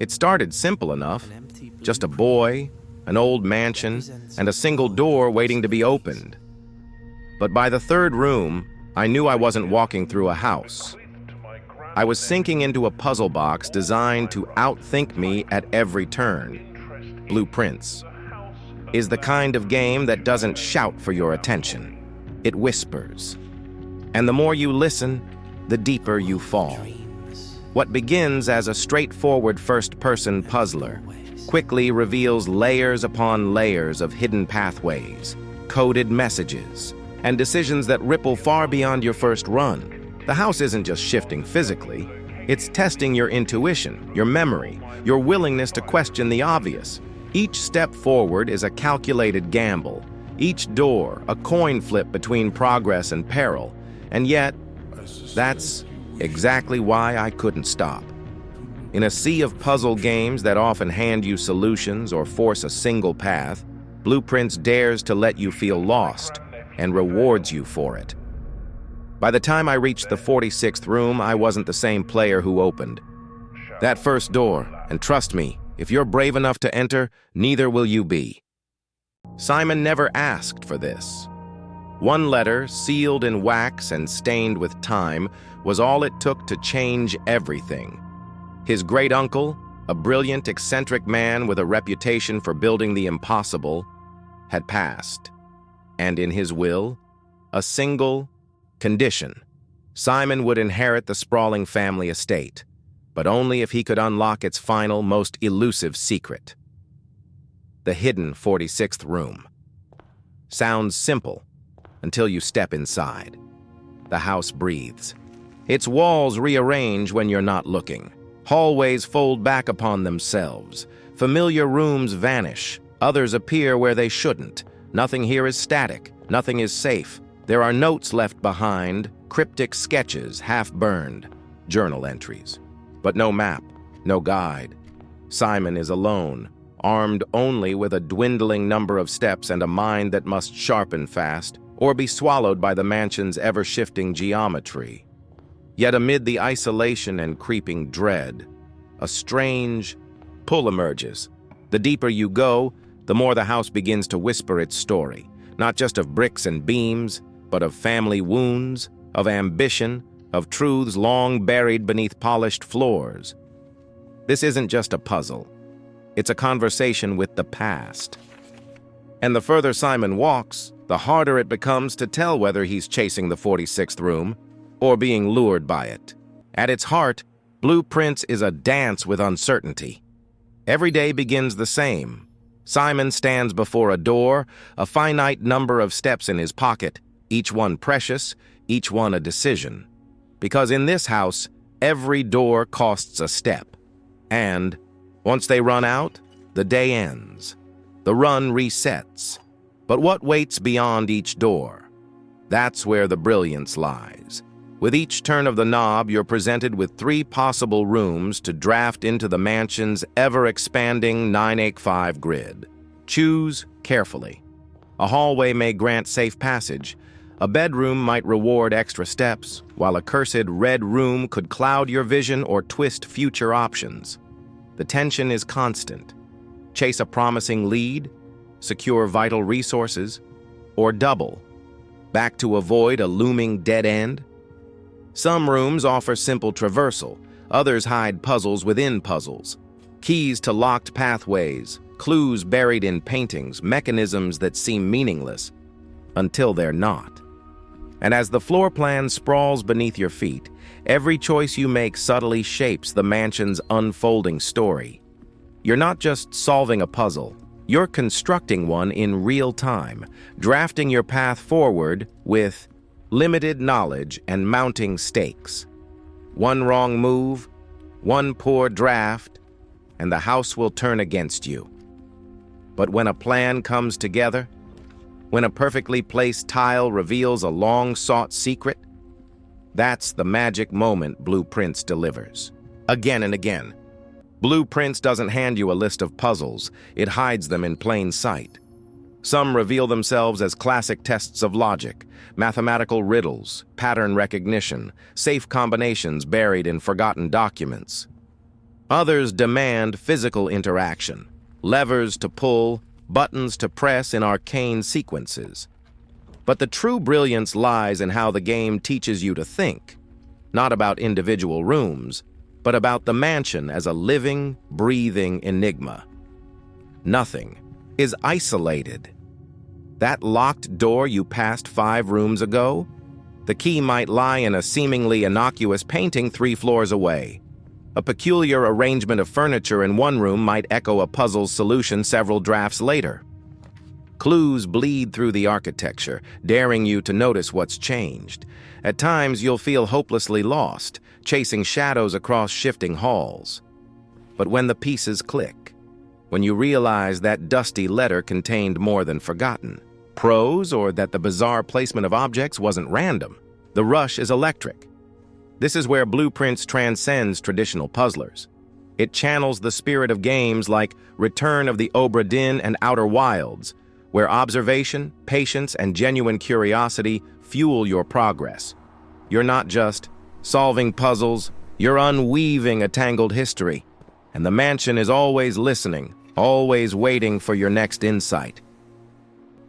It started simple enough. Just a boy, an old mansion, and a single door waiting to be opened. But by the third room, I knew I wasn't walking through a house. I was sinking into a puzzle box designed to outthink me at every turn. Blueprints is the kind of game that doesn't shout for your attention. It whispers. And the more you listen, the deeper you fall. What begins as a straightforward first-person puzzler quickly reveals layers upon layers of hidden pathways, coded messages, and decisions that ripple far beyond your first run. The house isn't just shifting physically, it's testing your intuition, your memory, your willingness to question the obvious. Each step forward is a calculated gamble, each door a coin flip between progress and peril, and yet, that's exactly why I couldn't stop. In a sea of puzzle games that often hand you solutions or force a single path, Blueprints dares to let you feel lost and rewards you for it. By the time I reached the 46th room, I wasn't the same player who opened that first door, and trust me, if you're brave enough to enter, neither will you be. Simon never asked for this. One letter, sealed in wax and stained with time, was all it took to change everything. His great-uncle, a brilliant, eccentric man with a reputation for building the impossible, had passed. And in his will, a single condition. Simon would inherit the sprawling family estate, but only if he could unlock its final, most elusive secret. The hidden 46th room. Sounds simple until you step inside. The house breathes. Its walls rearrange when you're not looking. Hallways fold back upon themselves. Familiar rooms vanish. Others appear where they shouldn't. Nothing here is static. Nothing is safe. There are notes left behind, cryptic sketches half-burned, journal entries. But no map, no guide. Simon is alone, armed only with a dwindling number of steps and a mind that must sharpen fast or be swallowed by the mansion's ever-shifting geometry. Yet amid the isolation and creeping dread, a strange pull emerges. The deeper you go, the more the house begins to whisper its story, not just of bricks and beams, but of family wounds, of ambition, of truths long buried beneath polished floors. This isn't just a puzzle. It's a conversation with the past. And the further Simon walks, the harder it becomes to tell whether he's chasing the 46th room or being lured by it. At its heart, Blueprints is a dance with uncertainty. Every day begins the same. Simon stands before a door, a finite number of steps in his pocket, each one precious, each one a decision. Because in this house, every door costs a step. And once they run out, the day ends. The run resets. But what waits beyond each door? That's where the brilliance lies. With each turn of the knob, you're presented with 3 possible rooms to draft into the mansion's ever-expanding 9x5 grid. Choose carefully. A hallway may grant safe passage. A bedroom might reward extra steps, while a cursed red room could cloud your vision or twist future options. The tension is constant. Chase a promising lead, secure vital resources, or double, back to avoid a looming dead end. Some rooms offer simple traversal, others hide puzzles within puzzles. Keys to locked pathways, clues buried in paintings, mechanisms that seem meaningless until they're not. And as the floor plan sprawls beneath your feet, every choice you make subtly shapes the mansion's unfolding story. You're not just solving a puzzle, you're constructing one in real time, drafting your path forward with limited knowledge and mounting stakes. One wrong move, one poor draft, and the house will turn against you. But when a plan comes together, when a perfectly placed tile reveals a long-sought secret, that's the magic moment Blueprints delivers. Again and again. Blueprints doesn't hand you a list of puzzles, it hides them in plain sight. Some reveal themselves as classic tests of logic, mathematical riddles, pattern recognition, safe combinations buried in forgotten documents. Others demand physical interaction, levers to pull, buttons to press in arcane sequences. But the true brilliance lies in how the game teaches you to think, not about individual rooms, but about the mansion as a living, breathing enigma. Nothing is isolated. That locked door you passed 5 rooms ago? The key might lie in a seemingly innocuous painting 3 floors away. A peculiar arrangement of furniture in one room might echo a puzzle's solution several drafts later. Clues bleed through the architecture, daring you to notice what's changed. At times, you'll feel hopelessly lost, chasing shadows across shifting halls. But when the pieces click, when you realize that dusty letter contained more than forgotten prose, or that the bizarre placement of objects wasn't random, the rush is electric. This is where Blueprints transcends traditional puzzlers. It channels the spirit of games like Return of the Obra Dinn and Outer Wilds, where observation, patience, and genuine curiosity fuel your progress. You're not just solving puzzles, you're unweaving a tangled history, and the mansion is always listening, always waiting for your next insight.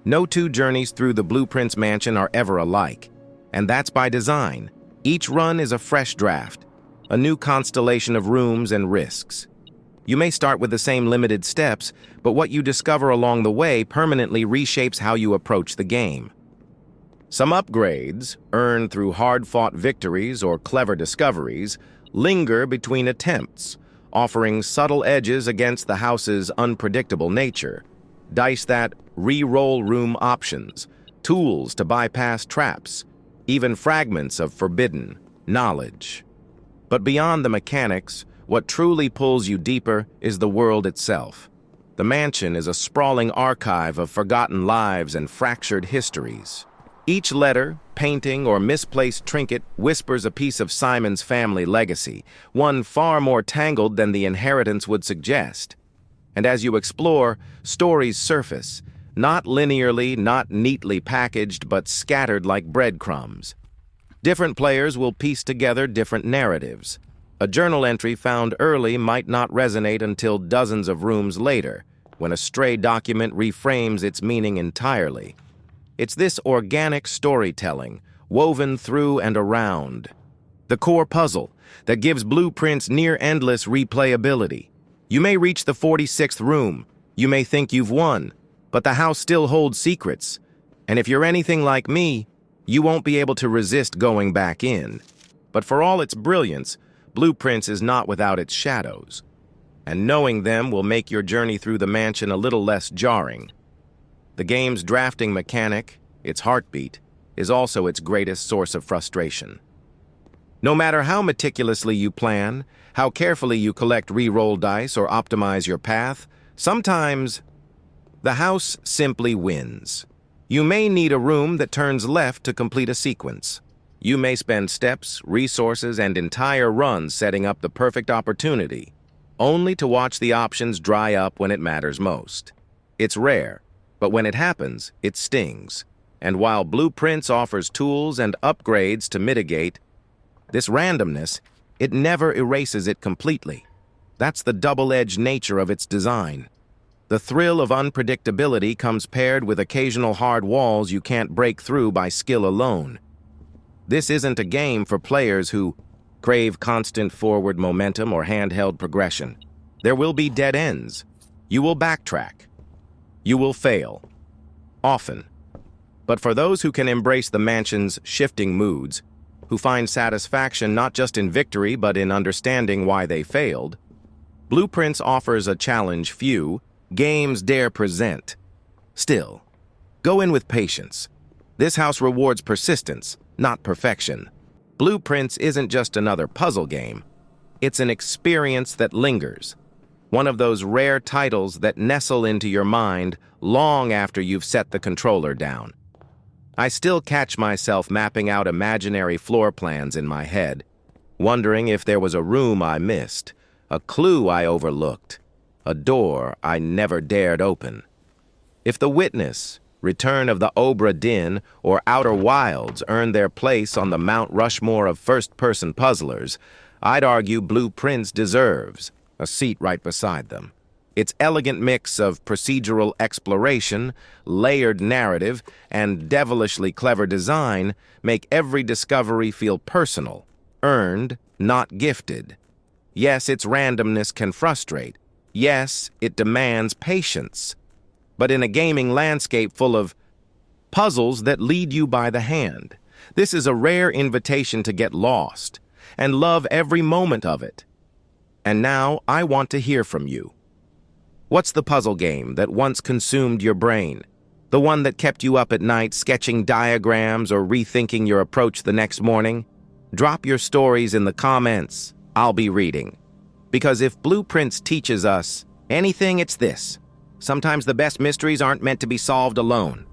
No 2 journeys through the Blueprints mansion are ever alike, and that's by design. Each run is a fresh draft, a new constellation of rooms and risks. You may start with the same limited steps, but what you discover along the way permanently reshapes how you approach the game. Some upgrades, earned through hard-fought victories or clever discoveries, linger between attempts, offering subtle edges against the house's unpredictable nature. Dice that re-roll room options, tools to bypass traps, even fragments of forbidden knowledge. But beyond the mechanics, what truly pulls you deeper is the world itself. The mansion is a sprawling archive of forgotten lives and fractured histories. Each letter, painting, or misplaced trinket whispers a piece of Simon's family legacy, one far more tangled than the inheritance would suggest. And as you explore, stories surface, not linearly, not neatly packaged, but scattered like breadcrumbs. Different players will piece together different narratives. A journal entry found early might not resonate until dozens of rooms later, when a stray document reframes its meaning entirely. It's this organic storytelling, woven through and around the core puzzle, that gives Blueprints near-endless replayability. You may reach the 46th room, you may think you've won, but the house still holds secrets, and if you're anything like me, you won't be able to resist going back in. But for all its brilliance, Blueprints is not without its shadows, and knowing them will make your journey through the mansion a little less jarring. The game's drafting mechanic, its heartbeat, is also its greatest source of frustration. No matter how meticulously you plan, how carefully you collect re-roll dice or optimize your path, sometimes the house simply wins. You may need a room that turns left to complete a sequence. You may spend steps, resources, and entire runs setting up the perfect opportunity, only to watch the options dry up when it matters most. It's rare, but when it happens, it stings. And while Blueprints offers tools and upgrades to mitigate this randomness, it never erases it completely. That's the double-edged nature of its design. The thrill of unpredictability comes paired with occasional hard walls you can't break through by skill alone. This isn't a game for players who crave constant forward momentum or handheld progression. There will be dead ends. You will backtrack. You will fail. Often. But for those who can embrace the mansion's shifting moods, who find satisfaction not just in victory but in understanding why they failed, Blueprints offers a challenge few games dare present. Still, go in with patience. This house rewards persistence, not perfection. Blueprints isn't just another puzzle game. It's an experience that lingers. One of those rare titles that nestle into your mind long after you've set the controller down. I still catch myself mapping out imaginary floor plans in my head, wondering if there was a room I missed, a clue I overlooked, a door I never dared open. If The Witness, Return of the Obra Dinn, or Outer Wilds earned their place on the Mount Rushmore of first-person puzzlers, I'd argue Blueprints deserves a seat right beside them. Its elegant mix of procedural exploration, layered narrative, and devilishly clever design make every discovery feel personal, earned, not gifted. Yes, its randomness can frustrate. Yes, it demands patience. But in a gaming landscape full of puzzles that lead you by the hand, this is a rare invitation to get lost and love every moment of it. And now I want to hear from you. What's the puzzle game that once consumed your brain? The one that kept you up at night sketching diagrams or rethinking your approach the next morning? Drop your stories in the comments. I'll be reading. Because if Blueprints teaches us anything, it's this. Sometimes the best mysteries aren't meant to be solved alone.